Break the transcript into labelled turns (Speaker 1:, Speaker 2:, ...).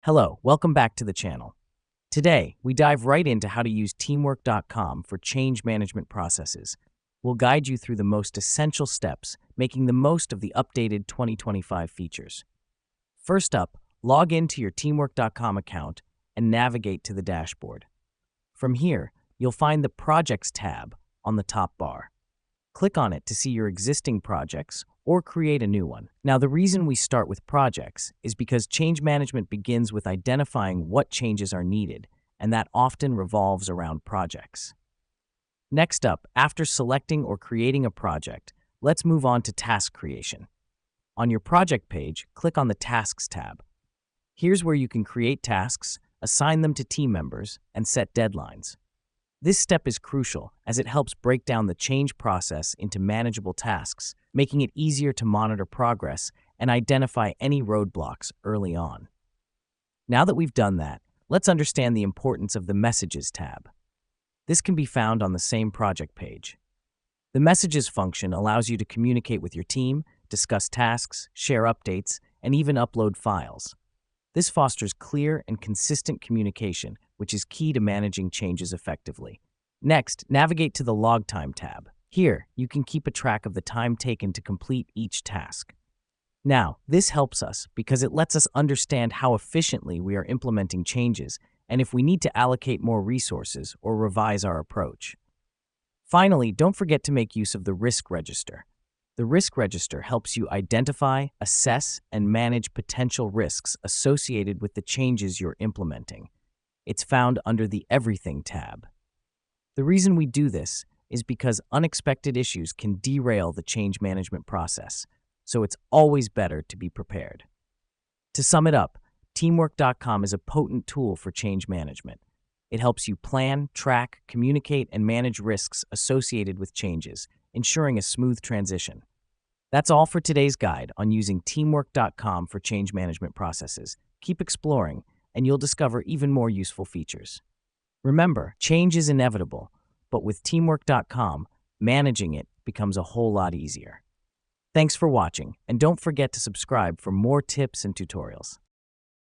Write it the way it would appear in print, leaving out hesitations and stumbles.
Speaker 1: Hello, welcome back to the channel. Today, we dive right into how to use teamwork.com for change management processes. We'll guide you through the most essential steps, making the most of the updated 2025 features. First up, log into your teamwork.com account and navigate to the dashboard. From here, you'll find the Projects tab on the top bar. Click on it to see your existing projects or create a new one. Now, the reason we start with projects is because change management begins with identifying what changes are needed, and that often revolves around projects. Next up, after selecting or creating a project, let's move on to task creation. On your project page, click on the Tasks tab. Here's where you can create tasks, assign them to team members, and set deadlines. This step is crucial as it helps break down the change process into manageable tasks, making it easier to monitor progress and identify any roadblocks early on. Now that we've done that, let's understand the importance of the Messages tab. This can be found on the same project page. The Messages function allows you to communicate with your team, discuss tasks, share updates, and even upload files. This fosters clear and consistent communication, which is key to managing changes effectively. Next, navigate to the Log Time tab. Here, you can keep a track of the time taken to complete each task. Now, this helps us because it lets us understand how efficiently we are implementing changes and if we need to allocate more resources or revise our approach. Finally, don't forget to make use of the Risk Register. The Risk Register helps you identify, assess, and manage potential risks associated with the changes you're implementing. It's found under the Everything tab. The reason we do this is because unexpected issues can derail the change management process, so it's always better to be prepared. To sum it up, teamwork.com is a potent tool for change management. It helps you plan, track, communicate, and manage risks associated with changes, ensuring a smooth transition. That's all for today's guide on using teamwork.com for change management processes. Keep exploring, and you'll discover even more useful features. Remember, change is inevitable, but with teamwork.com, managing it becomes a whole lot easier. Thanks for watching, and don't forget to subscribe for more tips and tutorials.